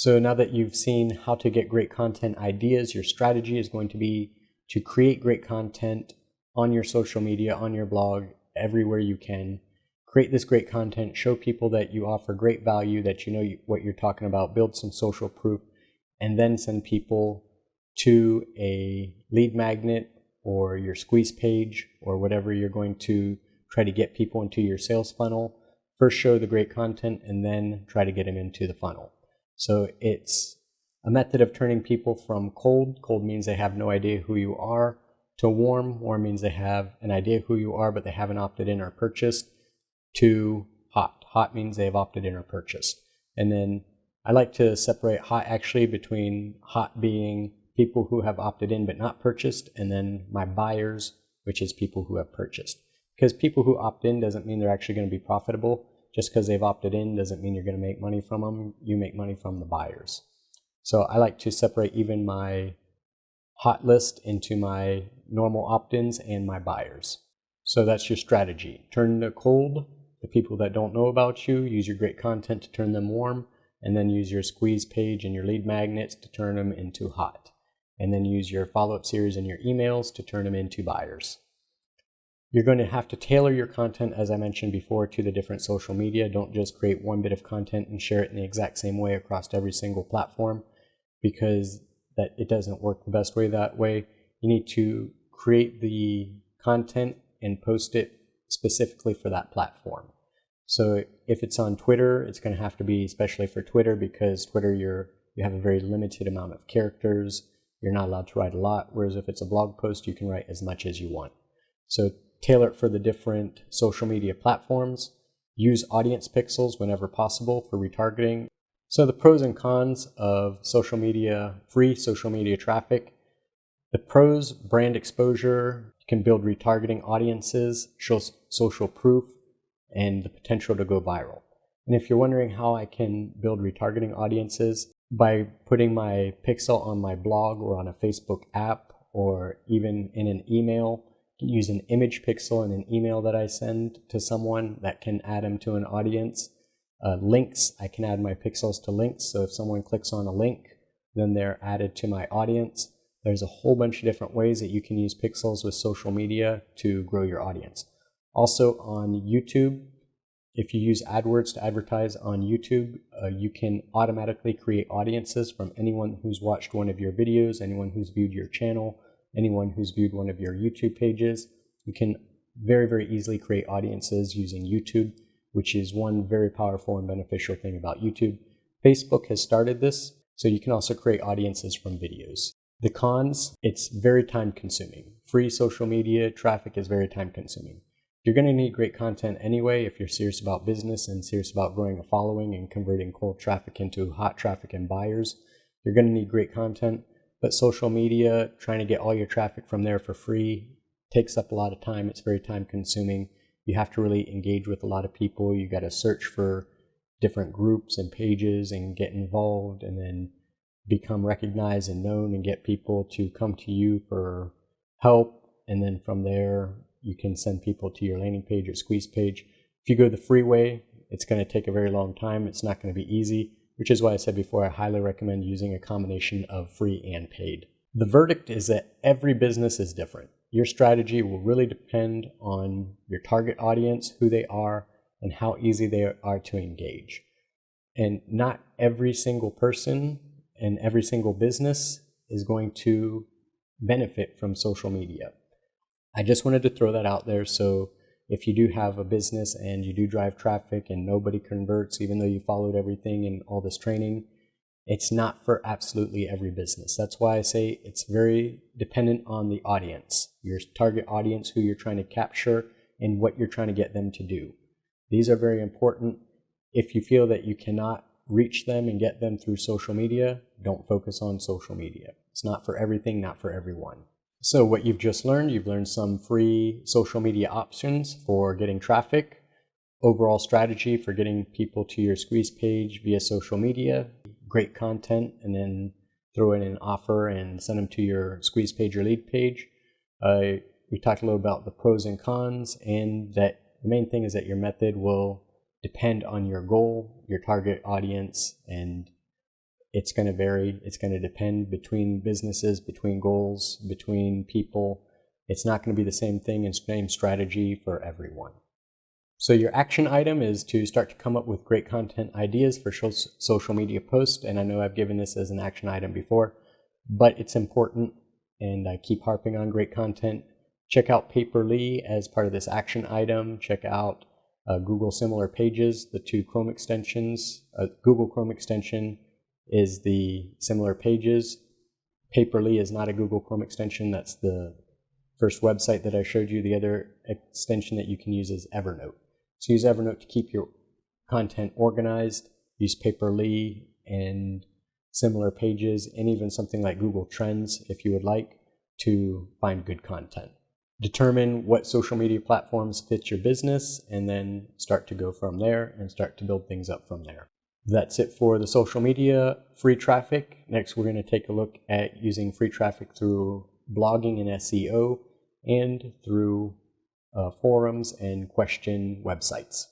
So now that you've seen how to get great content ideas, your strategy is going to be to create great content on your social media, on your blog, everywhere you can. Create this great content, show people that you offer great value, that you know what you're talking about, build some social proof, and then send people to a lead magnet or your squeeze page or whatever you're going to try to get people into your sales funnel. First show the great content and then try to get them into the funnel. So it's a method of turning people from cold means they have no idea who you are, to warm means they have an idea who you are but they haven't opted in or purchased, to hot means they've opted in or purchased. And then I like to separate hot actually between hot being people who have opted in but not purchased, and then my buyers, which is people who have purchased. Because people who opt in doesn't mean they're actually going to be profitable. Just because they've opted in doesn't mean you're going to make money from them. You make money from the buyers. So I like to separate even my hot list into my normal opt-ins and my buyers. So that's your strategy. Turn the cold, the people that don't know about you, use your great content to turn them warm, and then use your squeeze page and your lead magnets to turn them into hot. And then use your follow-up series and your emails to turn them into buyers. You're going to have to tailor your content, as I mentioned before, to the different social media. Don't just create one bit of content and share it in the exact same way across every single platform, because it doesn't work the best way that way. You need to create the content and post it specifically for that platform. So if it's on Twitter, it's going to have to be especially for Twitter, because Twitter you have a very limited amount of characters. You're not allowed to write a lot, whereas if it's a blog post, you can write as much as you want. So tailor it for the different social media platforms. Use audience pixels whenever possible for retargeting. So the pros and cons of social media, free social media traffic. The pros: brand exposure, you can build retargeting audiences, show social proof, and the potential to go viral. And if you're wondering how I can build retargeting audiences, by putting my pixel on my blog or on a Facebook app or even in an email, use an image pixel in an email that I send to someone that can add them to an audience. Links, I can add my pixels to links. So if someone clicks on a link, then they're added to my audience. There's a whole bunch of different ways that you can use pixels with social media to grow your audience. Also on YouTube, if you use AdWords to advertise on YouTube, you can automatically create audiences from anyone who's watched one of your videos, anyone who's viewed your channel, anyone who's viewed one of your YouTube pages. You can very, very easily create audiences using YouTube, which is one very powerful and beneficial thing about YouTube. Facebook has started this, so you can also create audiences from videos. The cons: it's very time consuming. Free social media traffic is very time consuming. You're going to need great content anyway if you're serious about business and serious about growing a following and converting cold traffic into hot traffic and buyers. You're going to need great content. But social media, trying to get all your traffic from there for free, takes up a lot of time. It's very time consuming. You have to really engage with a lot of people. You got to search for different groups and pages and get involved, and then become recognized and known and get people to come to you for help. And then from there, you can send people to your landing page or squeeze page. If you go the free way, it's going to take a very long time. It's not going to be easy, which is why I said before, I highly recommend using a combination of free and paid. The verdict is that every business is different. Your strategy will really depend on your target audience, who they are, and how easy they are to engage. And not every single person and every single business is going to benefit from social media. I just wanted to throw that out there. So if you do have a business and you do drive traffic and nobody converts, even though you followed everything and all this training, it's not for absolutely every business. That's why I say it's very dependent on the audience, your target audience, who you're trying to capture, and what you're trying to get them to do. These are very important. If you feel that you cannot reach them and get them through social media, don't focus on social media. It's not for everything, not for everyone. So what you've just learned, you've learned some free social media options for getting traffic, overall strategy for getting people to your squeeze page via social media, great content, and then throw in an offer and send them to your squeeze page or lead page. We talked a little about the pros and cons, and that the main thing is that your method will depend on your goal, your target audience, and it's going to vary. It's going to depend between businesses, between goals, between people. It's not going to be the same thing and same strategy for everyone. So your action item is to start to come up with great content ideas for social media posts. And I know I've given this as an action item before, but it's important, and I keep harping on great content. Check out Paper.li as part of this action item. Check out Google Similar Pages, the two Chrome extensions. Google Chrome extension is the Similar Pages. Paper.li is not a Google Chrome extension. That's the first website that I showed you. The other extension that you can use is Evernote. So use Evernote to keep your content organized. Use Paper.li and Similar Pages, and even something like Google Trends if you would like, to find good content. Determine what social media platforms fit your business, and then start to go from there and start to build things up from there. That's it for the social media free traffic. Next, we're going to take a look at using free traffic through blogging and SEO and through forums and question websites.